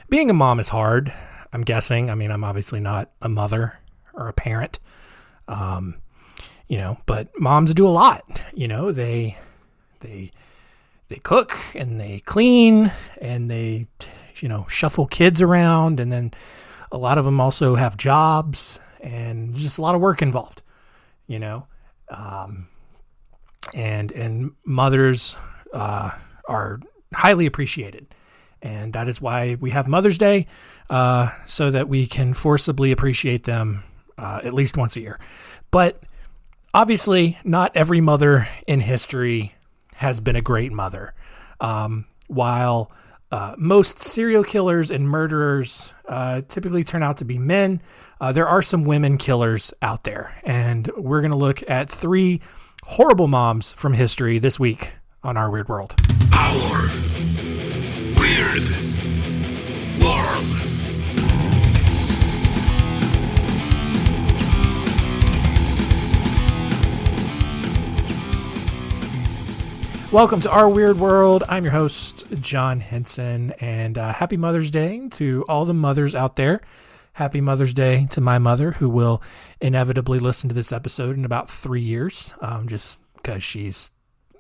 being a mom is hard, I'm guessing. I mean, I'm obviously not a mother or a parent, but moms do a lot. They cook and they clean and they, shuffle kids around. And then a lot of them also have jobs and just a lot of work involved, and mothers are highly appreciated. And that is why we have Mother's Day, so that we can forcibly appreciate them at least once a year. But obviously, not every mother in history has been a great mother. While most serial killers and murderers typically turn out to be men, there are some women killers out there. And we're going to look at 3 horrible moms from history this week on Our Weird World. Our Weird World. Welcome to Our Weird World. I'm your host, John Henson, and happy Mother's Day to all the mothers out there. Happy Mother's Day to my mother, who will inevitably listen to this episode in about 3 years, just because she's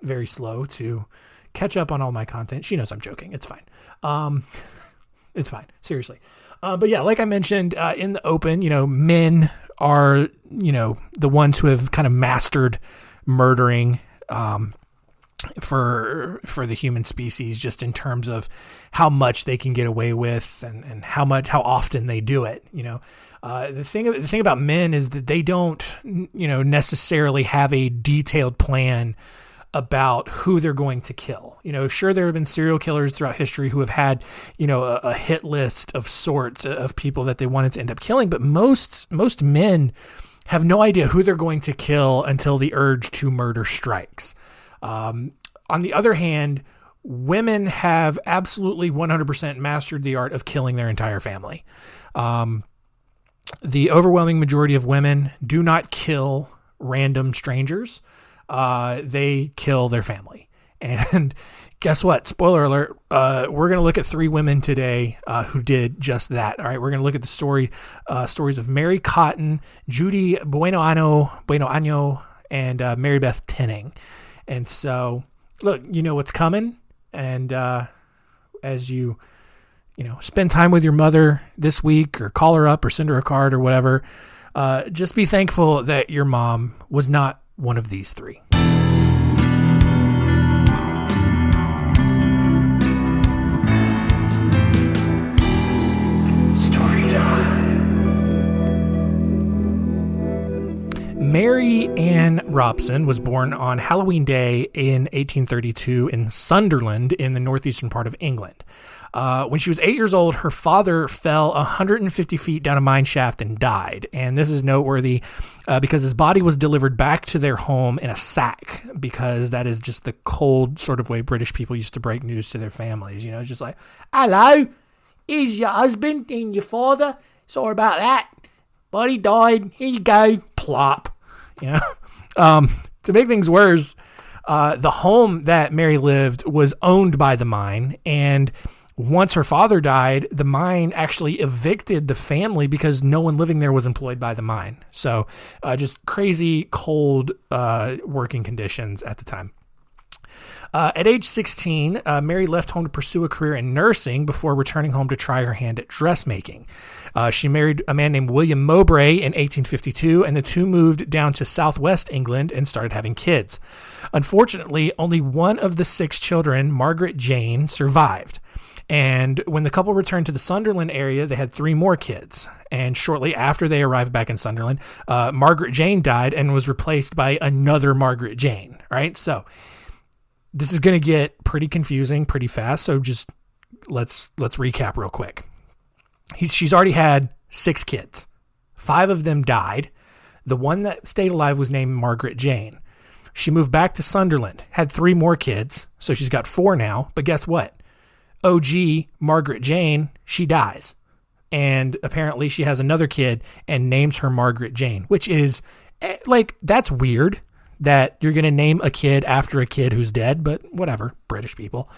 very slow to catch up on all my content. She knows I'm joking. It's fine. It's fine. Seriously. But yeah, like I mentioned in the open, men are, the ones who have kind of mastered murdering for the human species, just in terms of how much they can get away with and how often they do it. The thing about men is that they don't, necessarily have a detailed plan about who they're going to kill. Sure, there have been serial killers throughout history who have had, a hit list of sorts of people that they wanted to end up killing, but most men have no idea who they're going to kill until the urge to murder strikes. On the other hand, women have absolutely 100% mastered the art of killing their entire family. The overwhelming majority of women do not kill random strangers. They kill their family. And guess what? Spoiler alert. We're going to look at 3 women today who did just that. All right. We're going to look at the stories of Mary Cotton, Judy Bueno Año, and Mary Beth Tinning. And so, look, you know what's coming. And as you spend time with your mother this week, or call her up or send her a card or whatever, just be thankful that your mom was not one of these 3. Story time. Mary Ann Robson was born on Halloween Day in 1832 in Sunderland in the northeastern part of England. When she was 8 years old, her father fell 150 feet down a mine shaft and died. And this is noteworthy because his body was delivered back to their home in a sack, because that is just the cold sort of way British people used to break news to their families. It's just like, hello, here's your husband and your father. Sorry about that. Body died. Here you go. Plop. To make things worse, the home that Mary lived was owned by the mine, and once her father died, the mine actually evicted the family because no one living there was employed by the mine. So just crazy cold working conditions at the time. At age 16, Mary left home to pursue a career in nursing before returning home to try her hand at dressmaking. She married a man named William Mowbray in 1852, and the two moved down to southwest England and started having kids. Unfortunately, only one of the 6 children, Margaret Jane, survived. And when the couple returned to the Sunderland area, they had 3 more kids. And shortly after they arrived back in Sunderland, Margaret Jane died and was replaced by another Margaret Jane. Right? So this is going to get pretty confusing pretty fast. So just let's recap real quick. She's already had 6 kids. 5 of them died. The one that stayed alive was named Margaret Jane. She moved back to Sunderland, had 3 more kids. So she's got 4 now. But guess what? OG Margaret Jane, she dies. And apparently she has another kid and names her Margaret Jane, which is that's weird that you're going to name a kid after a kid who's dead, but whatever, British people.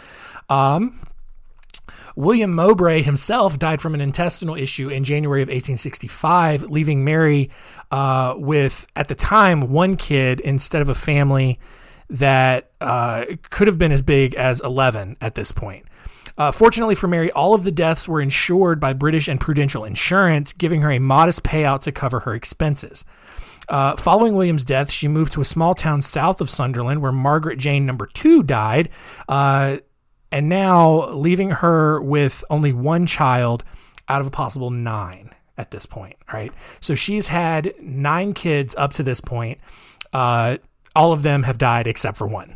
William Mowbray himself died from an intestinal issue in January of 1865, leaving Mary with, at the time, one kid instead of a family that could have been as big as 11 at this point. Fortunately for Mary, all of the deaths were insured by British and Prudential Insurance, giving her a modest payout to cover her expenses. Following William's death, she moved to a small town south of Sunderland where Margaret Jane No. 2 died, and now leaving her with only one child out of a possible 9 at this point. All right. So she's had 9 kids up to this point. All of them have died except for one.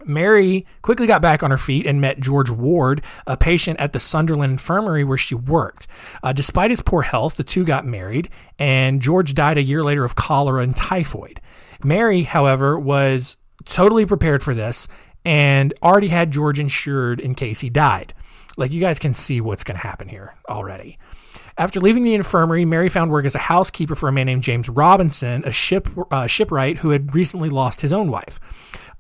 Mary quickly got back on her feet and met George Ward, a patient at the Sunderland Infirmary where she worked. Despite his poor health, the two got married, and George died a year later of cholera and typhoid. Mary, however, was totally prepared for this and already had George insured in case he died. Like, you guys can see what's going to happen here already. After leaving the infirmary, Mary found work as a housekeeper for a man named James Robinson, a shipwright who had recently lost his own wife.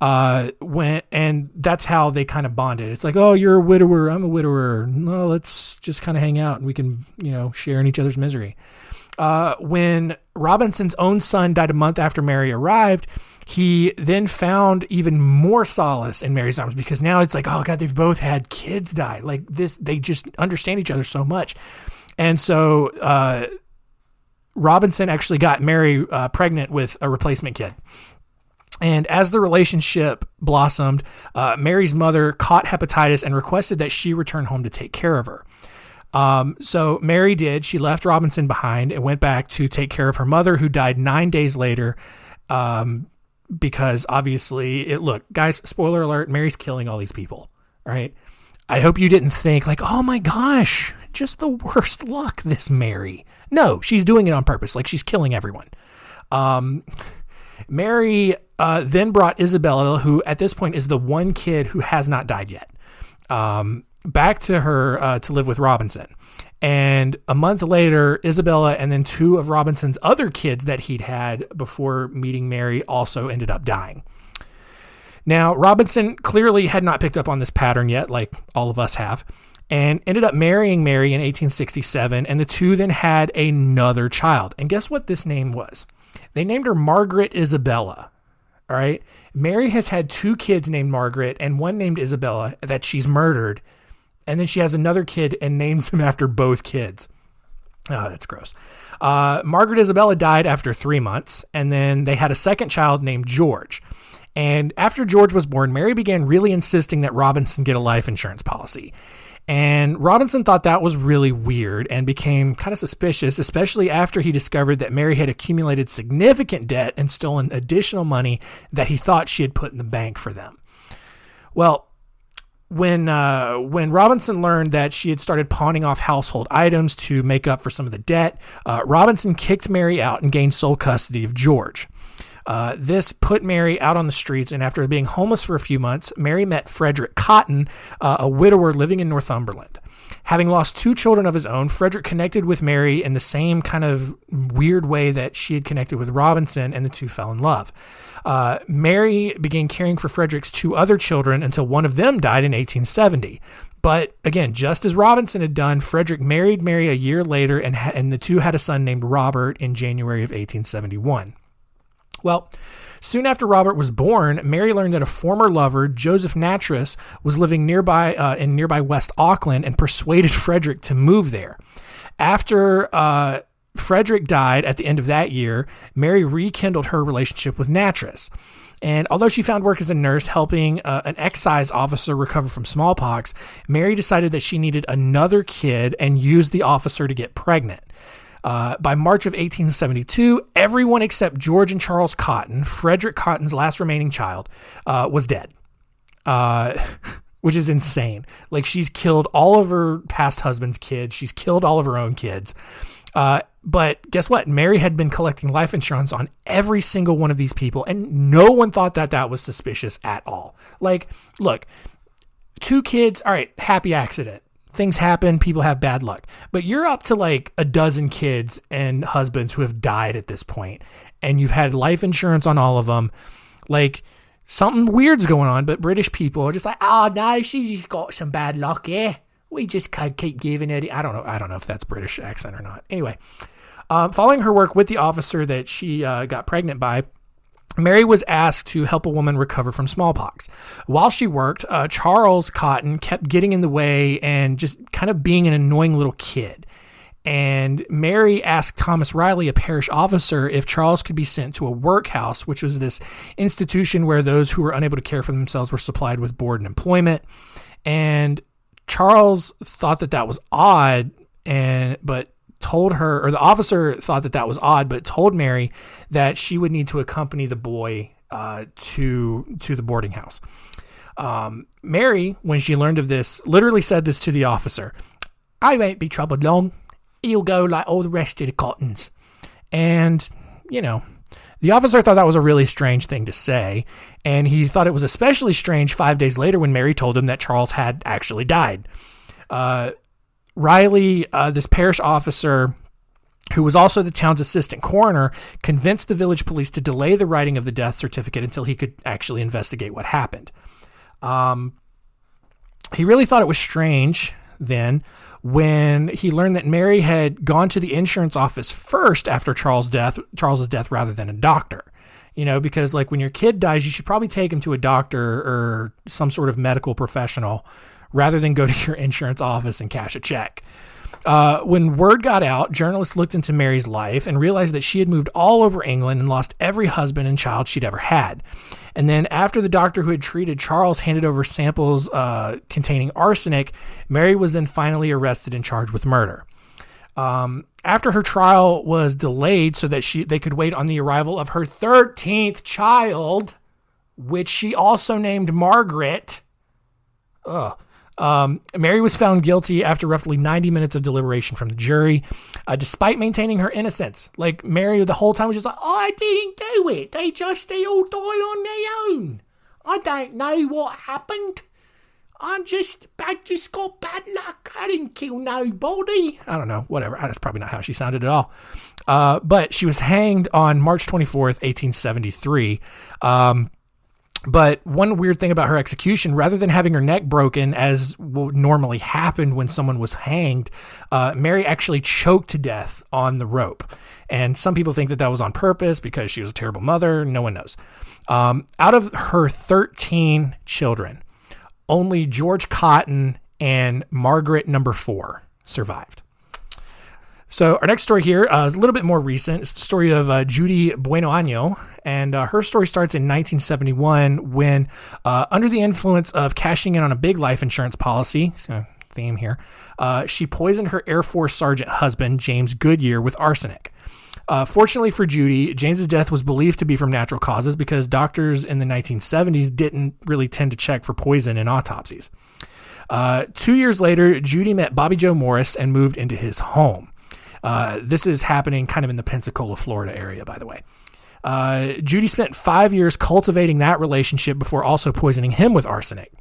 And that's how they kind of bonded. It's like, oh, you're a widower, I'm a widower. No, let's just kind of hang out and we can, share in each other's misery. When Robinson's own son died a month after Mary arrived, he then found even more solace in Mary's arms, because now it's like, oh God, they've both had kids die. Like this, they just understand each other so much. And so, Robinson actually got Mary pregnant with a replacement kid. And as the relationship blossomed, Mary's mother caught hepatitis and requested that she return home to take care of her. So Mary did. She left Robinson behind and went back to take care of her mother, who died 9 days later. Because obviously, look, guys, spoiler alert, Mary's killing all these people. All right. I hope you didn't think like, oh my gosh, just the worst luck, this Mary. No, she's doing it on purpose. Like, she's killing everyone. Mary then brought Isabella, who at this point is the one kid who has not died yet, back to her to live with Robinson. And a month later, Isabella and then 2 of Robinson's other kids that he'd had before meeting Mary also ended up dying. Now, Robinson clearly had not picked up on this pattern yet, like all of us have, and ended up marrying Mary in 1867, and the two then had another child. And guess what this name was? They named her Margaret Isabella. All right. Mary has had 2 kids named Margaret and one named Isabella that she's murdered. And then she has another kid and names them after both kids. Oh, that's gross. Margaret Isabella died after 3 months. And then they had a second child named George. And after George was born, Mary began really insisting that Robinson get a life insurance policy. And Robinson thought that was really weird and became kind of suspicious, especially after he discovered that Mary had accumulated significant debt and stolen additional money that he thought she had put in the bank for them. Well, when Robinson learned that she had started pawning off household items to make up for some of the debt, Robinson kicked Mary out and gained sole custody of George. This put Mary out on the streets, and after being homeless for a few months, Mary met Frederick Cotton, a widower living in Northumberland. Having lost 2 children of his own, Frederick connected with Mary in the same kind of weird way that she had connected with Robinson, and the two fell in love. Mary began caring for Frederick's 2 other children until one of them died in 1870. But again, just as Robinson had done, Frederick married Mary a year later, and the two had a son named Robert in January of 1871. Well, soon after Robert was born, Mary learned that a former lover, Joseph Nattrass, was living nearby in nearby West Auckland, and persuaded Frederick to move there. After Frederick died at the end of that year, Mary rekindled her relationship with Nattrass. And although she found work as a nurse helping an excise officer recover from smallpox, Mary decided that she needed another kid and used the officer to get pregnant. By March of 1872, everyone except George and Charles Cotton, Frederick Cotton's last remaining child, was dead, which is insane. Like, she's killed all of her past husband's kids. She's killed all of her own kids. But guess what? Mary had been collecting life insurance on every single one of these people, and no one thought that that was suspicious at all. Like, look, 2 kids, all right, happy accident. Things happen, people have bad luck. But you're up to like a dozen kids and husbands who have died at this point, and you've had life insurance on all of them. Like, something weird's going on, but British people are just like, oh no, she's just got some bad luck, yeah. We just can't keep giving her. I don't know if that's British accent or not. Anyway, following her work with the officer that she got pregnant by, Mary was asked to help a woman recover from smallpox. While she worked, Charles Cotton kept getting in the way and just kind of being an annoying little kid. And Mary asked Thomas Riley, a parish officer, if Charles could be sent to a workhouse, which was this institution where those who were unable to care for themselves were supplied with board and employment. And Charles thought that was odd, but told her, or the officer thought that was odd, but told Mary that she would need to accompany the boy to the boarding house. Mary, when she learned of this, literally said this to the officer: "I won't be troubled long. He'll go like all the rest of the Cottons." And, the officer thought that was a really strange thing to say, and he thought it was especially strange 5 days later when Mary told him that Charles had actually died. Riley, this parish officer, who was also the town's assistant coroner, convinced the village police to delay the writing of the death certificate until he could actually investigate what happened. He really thought it was strange then when he learned that Mary had gone to the insurance office first after Charles's death rather than a doctor. Because like when your kid dies, you should probably take him to a doctor or some sort of medical professional rather than go to your insurance office and cash a check. When word got out, journalists looked into Mary's life and realized that she had moved all over England and lost every husband and child she'd ever had. And then after the doctor who had treated Charles handed over samples containing arsenic, Mary was then finally arrested and charged with murder. After her trial was delayed so that they could wait on the arrival of her 13th child, which she also named Margaret. Mary was found guilty after roughly 90 minutes of deliberation from the jury, despite maintaining her innocence. Like, Mary the whole time was just like, I didn't do it. They all died on their own. I don't know what happened. I just got bad luck. I didn't kill nobody. I don't know, whatever. That's probably not how she sounded at all. But she was hanged on March 24th, 1873. But one weird thing about her execution, rather than having her neck broken, as would normally happen when someone was hanged, Mary actually choked to death on the rope. And some people think that was on purpose because she was a terrible mother. No one knows. Out of her 13 children, only George Cotton and Margaret number 4 survived. So our next story here is a little bit more recent. It's the story of Judy Bueno Año, and her story starts in 1971 when, under the influence of cashing in on a big life insurance policy, theme here, she poisoned her Air Force sergeant husband, James Goodyear, with arsenic. Fortunately for Judy, James's death was believed to be from natural causes because doctors in the 1970s didn't really tend to check for poison in autopsies. 2 years later, Judy met Bobby Joe Morris and moved into his home. This is happening kind of in the Pensacola, Florida area, by the way. Judy spent 5 years cultivating that relationship before also poisoning him with arsenic.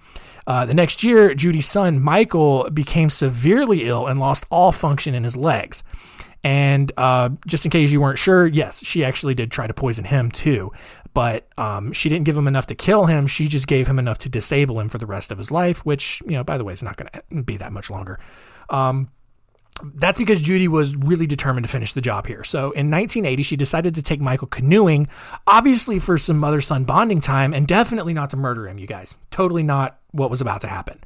The next year, Judy's son, Michael, became severely ill and lost all function in his legs. And just in case you weren't sure, yes, she actually did try to poison him too. But she didn't give him enough to kill him. She just gave him enough to disable him for the rest of his life, which, by the way, is not going to be that much longer. That's because Judy was really determined to finish the job here. So in 1980, she decided to take Michael canoeing, obviously for some mother-son bonding time, and definitely not to murder him, you guys. Totally not what was about to happen.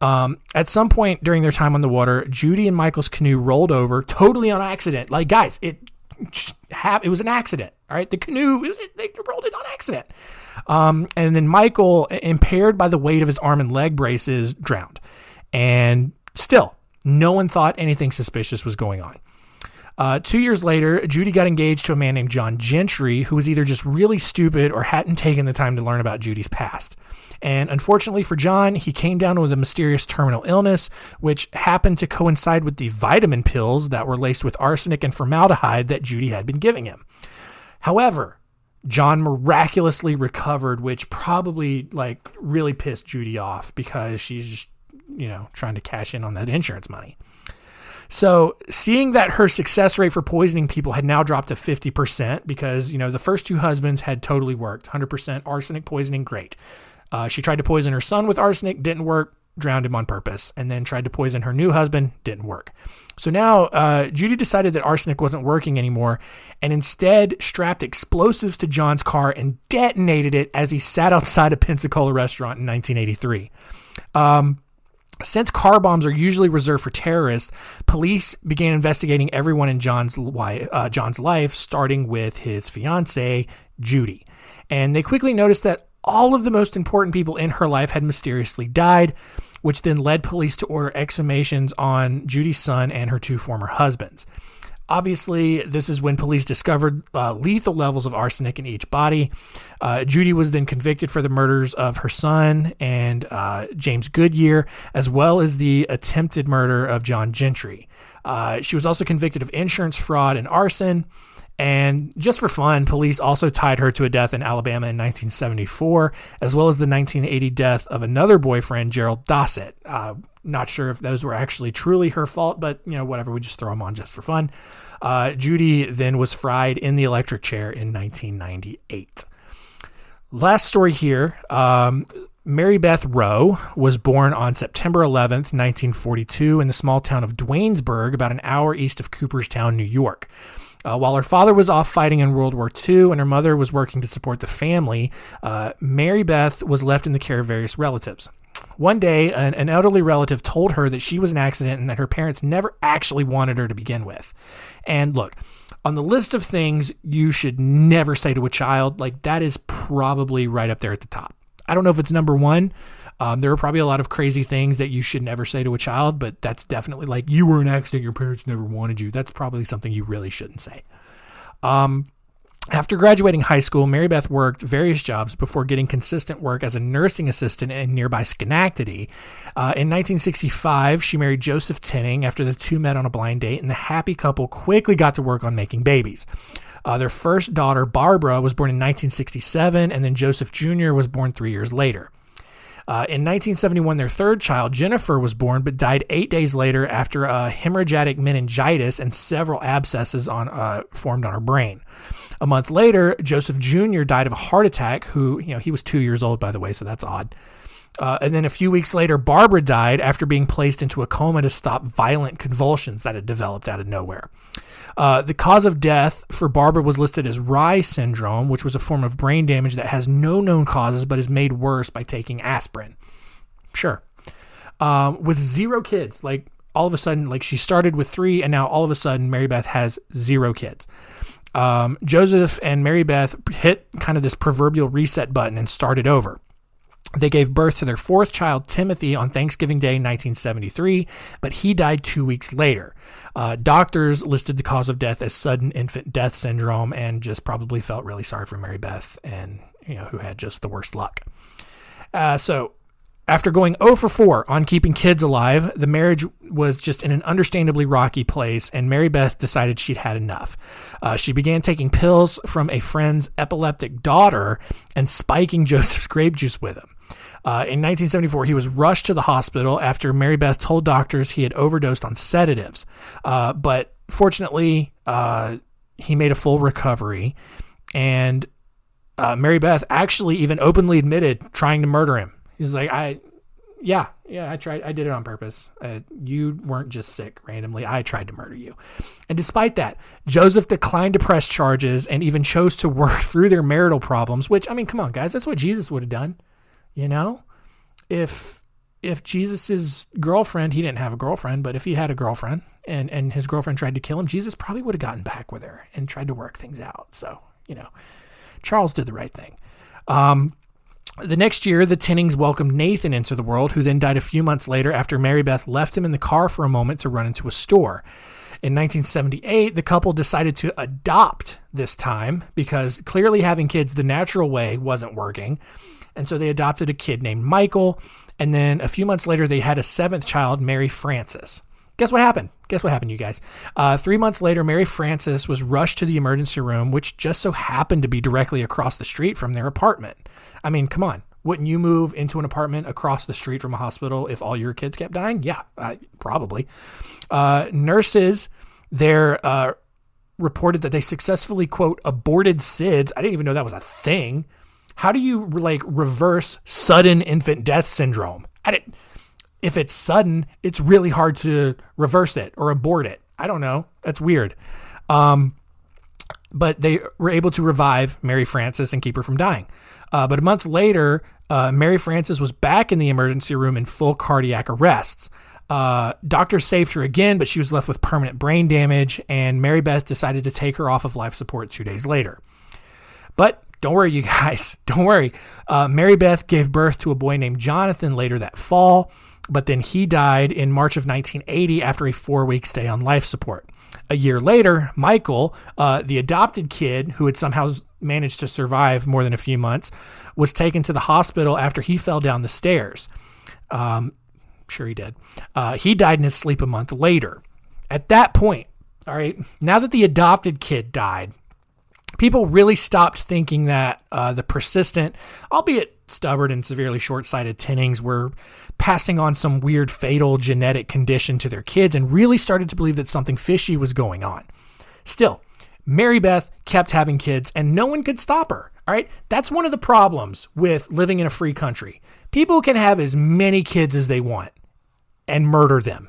At some point during their time on the water, Judy and Michael's canoe rolled over totally on accident. Like, guys, it was an accident. All right. The canoe, they rolled it on accident. And then Michael, impaired by the weight of his arm and leg braces, drowned. And still, no one thought anything suspicious was going on. 2 years later, Judy got engaged to a man named John Gentry, who was either just really stupid or hadn't taken the time to learn about Judy's past. And unfortunately for John, he came down with a mysterious terminal illness, which happened to coincide with the vitamin pills that were laced with arsenic and formaldehyde that Judy had been giving him. However, John miraculously recovered, which probably really pissed Judy off because she's just, trying to cash in on that insurance money. So seeing that her success rate for poisoning people had now dropped to 50% because, the first two husbands had totally worked. 100% arsenic poisoning, great. She tried to poison her son with arsenic, didn't work, drowned him on purpose, and then tried to poison her new husband, didn't work. So now Judy decided that arsenic wasn't working anymore and instead strapped explosives to John's car and detonated it as he sat outside a Pensacola restaurant in 1983. Since car bombs are usually reserved for terrorists, police began investigating everyone in John's life, starting with his fiancée, Judy. And they quickly noticed that all of the most important people in her life had mysteriously died, which then led police to order exhumations on Judy's son and her two former husbands. Obviously, this is when police discovered lethal levels of arsenic in each body. Judy was then convicted for the murders of her son and James Goodyear, as well as the attempted murder of John Gentry. She was also convicted of insurance fraud and arson. And just for fun, police also tied her to a death in Alabama in 1974, as well as the 1980 death of another boyfriend, Gerald Dossett. Not sure if those were actually truly her fault, but whatever, we just throw them on just for fun. Judy then was fried in the electric chair in 1998. Last story here. Mary Beth Rowe was born on September 11th, 1942 in the small town of Duanesburg, about an hour east of Cooperstown, New York. While her father was off fighting in World War II and her mother was working to support the family, Mary Beth was left in the care of various relatives. One day, an elderly relative told her that she was an accident and that her parents never actually wanted her to begin with. And look, on the list of things you should never say to a child, that is probably right up there at the top. I don't know if it's number one. There are probably a lot of crazy things that you should never say to a child, but that's definitely you were an accident, your parents never wanted you. That's probably something you really shouldn't say. After graduating high school, Mary Beth worked various jobs before getting consistent work as a nursing assistant in nearby Schenectady. In 1965, she married Joseph Tinning after the two met on a blind date, and the happy couple quickly got to work on making babies. Their first daughter, Barbara, was born in 1967, and then Joseph Jr. was born 3 years later. In 1971, their third child, Jennifer, was born, but died 8 days later after a hemorrhagic meningitis and several abscesses formed on her brain. A month later, Joseph Jr. died of a heart attack, he was 2 years old, by the way, so that's odd. And then a few weeks later, Barbara died after being placed into a coma to stop violent convulsions that had developed out of nowhere. The cause of death for Barbara was listed as Reye syndrome, which was a form of brain damage that has no known causes but is made worse by taking aspirin. Sure. With 0 kids, all of a sudden, she started with 3, and now all of a sudden, Mary Beth has 0 kids. Joseph and Mary Beth hit kind of this proverbial reset button and started over. They gave birth to their 4th child, Timothy, on Thanksgiving Day, 1973, but he died 2 weeks later. Doctors listed the cause of death as sudden infant death syndrome and just probably felt really sorry for Mary Beth and, who had just the worst luck. So after going 0 for 4 on keeping kids alive, the marriage was just in an understandably rocky place, and Mary Beth decided she'd had enough. She began taking pills from a friend's epileptic daughter and spiking Joseph's grape juice with him. In 1974, he was rushed to the hospital after Mary Beth told doctors he had overdosed on sedatives. But fortunately, he made a full recovery, and Mary Beth actually even openly admitted trying to murder him. He's like, I tried. I did it on purpose. You weren't just sick randomly. I tried to murder you. And despite that, Joseph declined to press charges and even chose to work through their marital problems, which, come on, guys, that's what Jesus would have done. If Jesus's girlfriend, he didn't have a girlfriend, but if he had a girlfriend and his girlfriend tried to kill him, Jesus probably would have gotten back with her and tried to work things out. So, Charles did the right thing. The next year, the Tinnings welcomed Nathan into the world, who then died a few months later after Mary Beth left him in the car for a moment to run into a store. In 1978, the couple decided to adopt this time because clearly having kids the natural way wasn't working. And so they adopted a kid named Michael. And then a few months later, they had a 7th child, Mary Frances. Guess what happened? You guys? 3 months later, Mary Frances was rushed to the emergency room, which just so happened to be directly across the street from their apartment. Come on. Wouldn't you move into an apartment across the street from a hospital if all your kids kept dying? Yeah, probably. Nurses there reported that they successfully, quote, aborted SIDS. I didn't even know that was a thing. How do you reverse sudden infant death syndrome? If it's sudden, it's really hard to reverse it or abort it. I don't know. That's weird. But they were able to revive Mary Frances and keep her from dying. But a month later, Mary Frances was back in the emergency room in full cardiac arrests. Doctors saved her again, but she was left with permanent brain damage, and Mary Beth decided to take her off of life support 2 days later. But don't worry, you guys. Don't worry. Mary Beth gave birth to a boy named Jonathan later that fall, but then he died in March of 1980 after a 4-week stay on life support. A year later, Michael, the adopted kid who had somehow managed to survive more than a few months, was taken to the hospital after he fell down the stairs. Sure he did. He died in his sleep a month later. At that point, all right, now that the adopted kid died, people really stopped thinking that the persistent, albeit stubborn and severely short-sighted Tennings were passing on some weird fatal genetic condition to their kids and really started to believe that something fishy was going on. Still, Mary Beth kept having kids and no one could stop her. All right. That's one of the problems with living in a free country. People can have as many kids as they want and murder them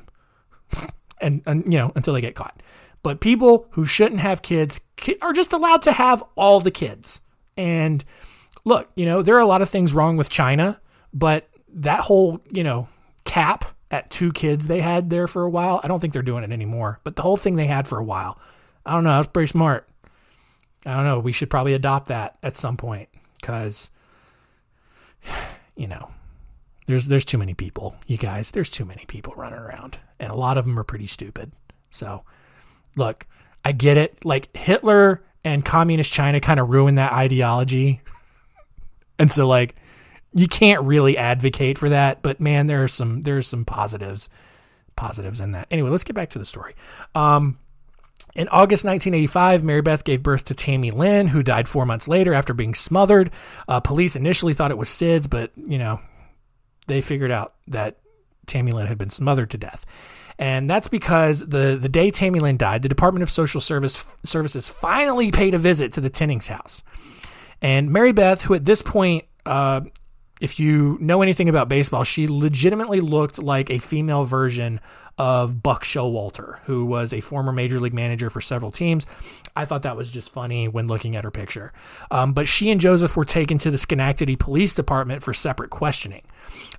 and until they get caught. But people who shouldn't have kids are just allowed to have all the kids. And look, there are a lot of things wrong with China, but that whole, cap at 2 kids they had there for a while, I don't think they're doing it anymore. But the whole thing they had for a while, I don't know, that's pretty smart. I don't know, we should probably adopt that at some point because, there's too many people, you guys. There's too many people running around, and a lot of them are pretty stupid. So, look, I get it. Like, Hitler and communist China kind of ruined that ideology. And so, you can't really advocate for that, but man, there's some positives in that. Anyway, let's get back to the story. In August 1985, Mary Beth gave birth to Tammy Lynn, who died 4 months later after being smothered. Police initially thought it was SIDS, but, they figured out that Tammy Lynn had been smothered to death. And that's because the day Tammy Lynn died, the Department of Social Services finally paid a visit to the Tennings house. And Mary Beth, who at this point, if you know anything about baseball, she legitimately looked like a female version of Buck Showalter, who was a former major league manager for several teams. I thought that was just funny when looking at her picture. But she and Joseph were taken to the Schenectady Police Department for separate questioning.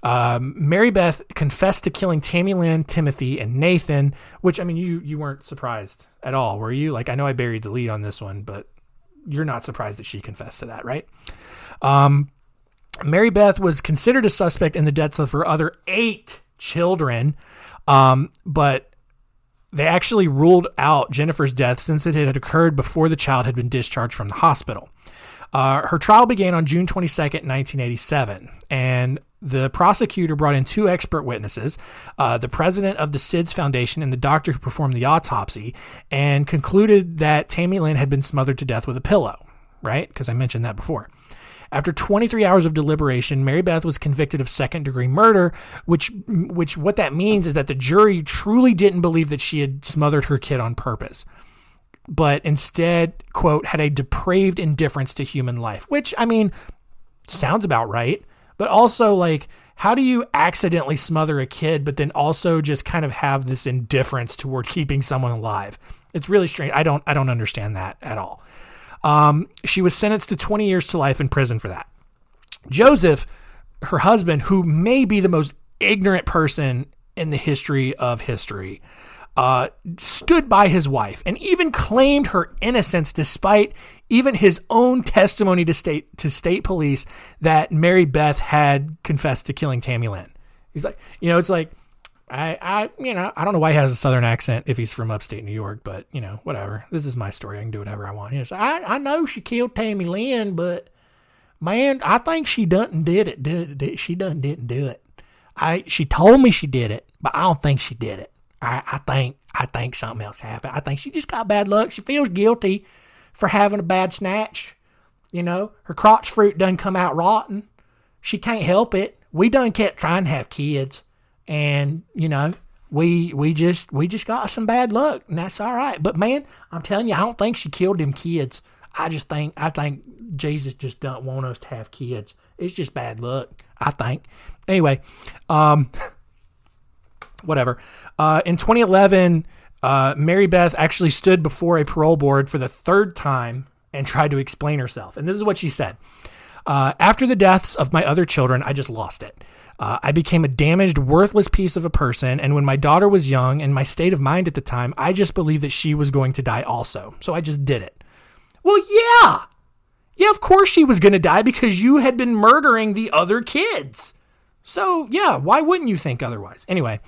Mary Beth confessed to killing Tammy Lynn, Timothy, and Nathan, which, I mean, you weren't surprised at all, were you? I know I buried the lead on this one, but you're not surprised that she confessed to that, right? Mary Beth was considered a suspect in the deaths of her other 8 children, but they actually ruled out Jennifer's death since it had occurred before the child had been discharged from the hospital. Her trial began on June 22nd, 1987, and the prosecutor brought in 2 expert witnesses, the president of the SIDS Foundation and the doctor who performed the autopsy, and concluded that Tammy Lynn had been smothered to death with a pillow, right? Because I mentioned that before. After 23 hours of deliberation, Mary Beth was convicted of second-degree murder, which what that means is that the jury truly didn't believe that she had smothered her kid on purpose, but instead, quote, had a depraved indifference to human life, which, I mean, sounds about right. But also, how do you accidentally smother a kid, but then also just kind of have this indifference toward keeping someone alive? It's really strange. I don't understand that at all. She was sentenced to 20 years to life in prison for that. Joseph, her husband, who may be the most ignorant person in the history of history, stood by his wife and even claimed her innocence despite even his own testimony to state police that Mary Beth had confessed to killing Tammy Lynn. He's like, it's like, I don't know why he has a Southern accent if he's from upstate New York, but whatever. This is my story. I can do whatever I want. He's like, I know she killed Tammy Lynn, but man, I think she done did it. She done didn't do it. She told me she did it, but I don't think she did it. I think something else happened. I think she just got bad luck. She feels guilty for having a bad snatch. Her crotch fruit done come out rotten. she can't help it. We done kept trying to have kids, and we just got some bad luck, and that's all right. But man, I'm telling you, I don't think she killed them kids. I think Jesus just don't want us to have kids. It's just bad luck, I think. Anyway, whatever. In 2011, Mary Beth actually stood before a parole board for the third time and tried to explain herself. And this is what she said. After the deaths of my other children, I just lost it. I became a damaged, worthless piece of a person, and when my daughter was young and my state of mind at the time, I just believed that she was going to die also. So I just did it. Well, yeah. Yeah, of course she was going to die because you had been murdering the other kids. So, yeah, why wouldn't you think otherwise? Anyway,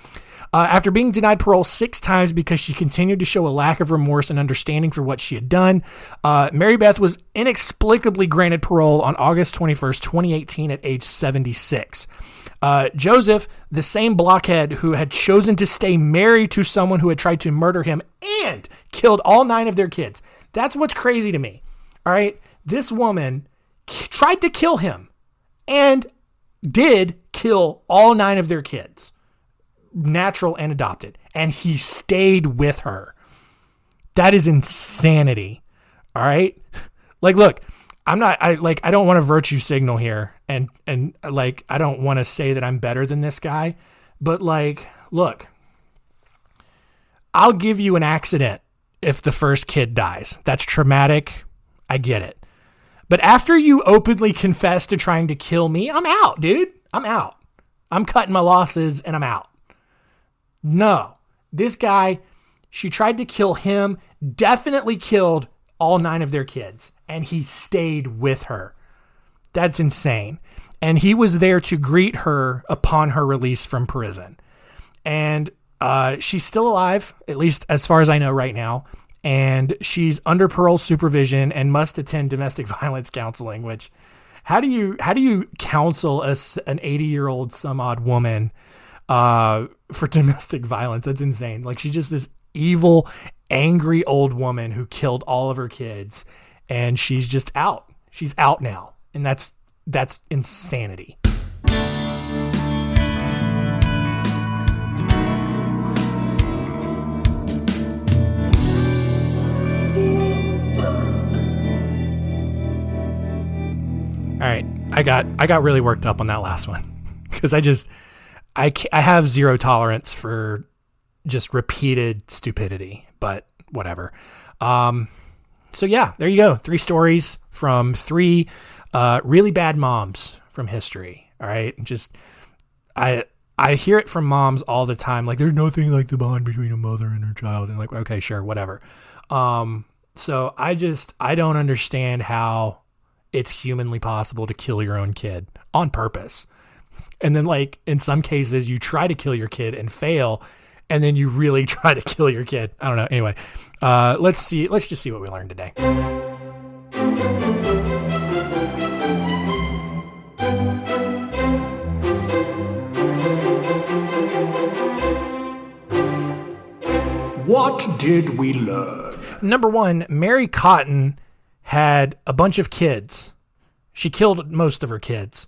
after being denied parole 6 times because she continued to show a lack of remorse and understanding for what she had done, Mary Beth was inexplicably granted parole on August 21st, 2018 at age 76. Joseph, the same blockhead who had chosen to stay married to someone who had tried to murder him and killed all 9 of their kids. That's what's crazy to me. All right. This woman tried to kill him and did kill all 9 of their kids, natural and adopted. And he stayed with her. That is insanity. All right. Like, look, I don't want to virtue signal here. And I don't want to say that I'm better than this guy, but look, I'll give you an accident if the first kid dies. That's traumatic. I get it. But after you openly confess to trying to kill me, I'm out, dude. I'm out. I'm cutting my losses and I'm out. No, this guy, she tried to kill him, definitely killed all 9 of their kids, and he stayed with her. That's insane. And he was there to greet her upon her release from prison. And she's still alive, at least as far as I know right now. And she's under parole supervision and must attend domestic violence counseling, which how do you counsel an 80-year-old some odd woman for domestic violence? That's insane. Like, she's just this evil, angry old woman who killed all of her kids, and she's just out. She's out now. And that's insanity. All right, I got really worked up on that last one because I have zero tolerance for just repeated stupidity, but whatever. So yeah, there you go. 3 stories from 3 really bad moms from history. All right, just I hear it from moms all the time. Like, there's nothing like the bond between a mother and her child, and like, okay, sure, whatever. So I don't understand how it's humanly possible to kill your own kid on purpose. And then, like, in some cases you try to kill your kid and fail, and then you really try to kill your kid. I don't know. Anyway, let's just see what we learned today. What did we learn? Number 1, Mary Cotton had a bunch of kids. She killed most of her kids.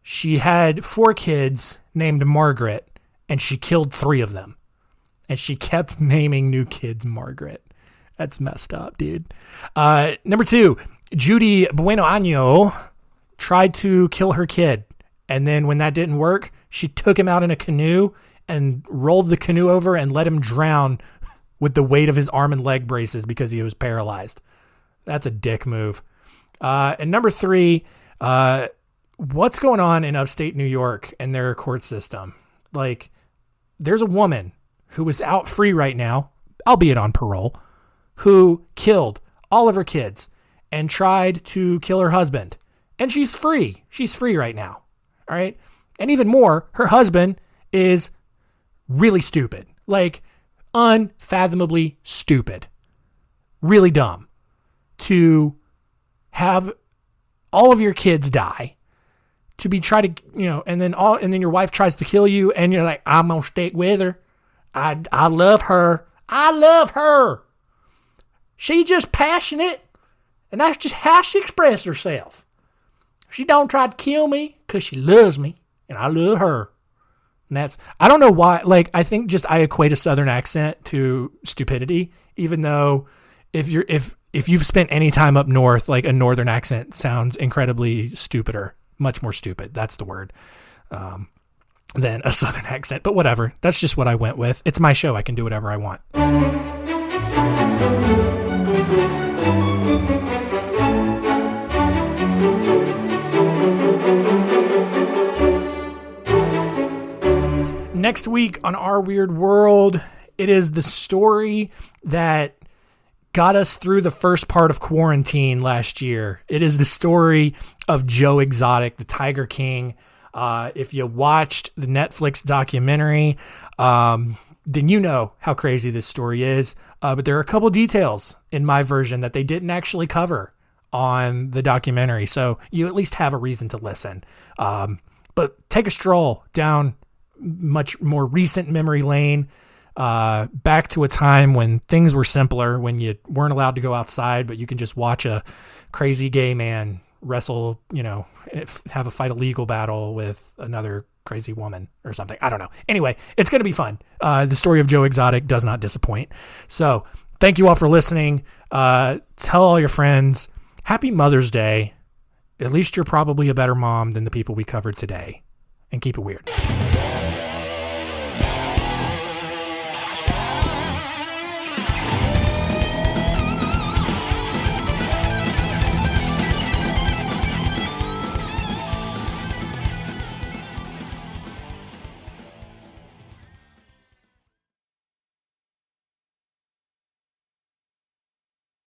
She had 4 kids named Margaret, and she killed 3 of them. And she kept naming new kids Margaret. That's messed up, dude. Number 2, Judy Bueno Año tried to kill her kid. And then when that didn't work, she took him out in a canoe and rolled the canoe over and let him drown with the weight of his arm and leg braces because he was paralyzed. That's a dick move. And number 3, what's going on in upstate New York and their court system? Like, there's a woman who is out free right now, albeit on parole, who killed all of her kids and tried to kill her husband. And she's free. She's free right now. All right. And even more, her husband is really stupid. Like, unfathomably stupid. Really dumb. To have all of your kids die, to be try to, and then your wife tries to kill you, and you're like, I'm gonna stick with her. I love her. I love her. She just passionate, and that's just how she expressed herself. She don't try to kill me because she loves me and I love her. And that's, I don't know why, like, I think just I equate a Southern accent to stupidity, even though if you've spent any time up north, like a Northern accent sounds incredibly stupider, much more stupid. That's the word, than a Southern accent, but whatever. That's just what I went with. It's my show. I can do whatever I want. Next week on Our Weird World, it is the story that got us through the first part of quarantine last year. It is the story of Joe Exotic, the Tiger King. If you watched the Netflix documentary, then you know how crazy this story is. But there are a couple details in my version that they didn't actually cover on the documentary. So you at least have a reason to listen. But take a stroll down much more recent memory lane, back to a time when things were simpler, when you weren't allowed to go outside, but you can just watch a crazy gay man wrestle, have a fight a legal battle with another crazy woman or something. I don't know. Anyway, it's going to be fun. The story of Joe Exotic does not disappoint. So thank you all for listening. Tell all your friends, happy Mother's Day. At least you're probably a better mom than the people we covered today, and keep it weird.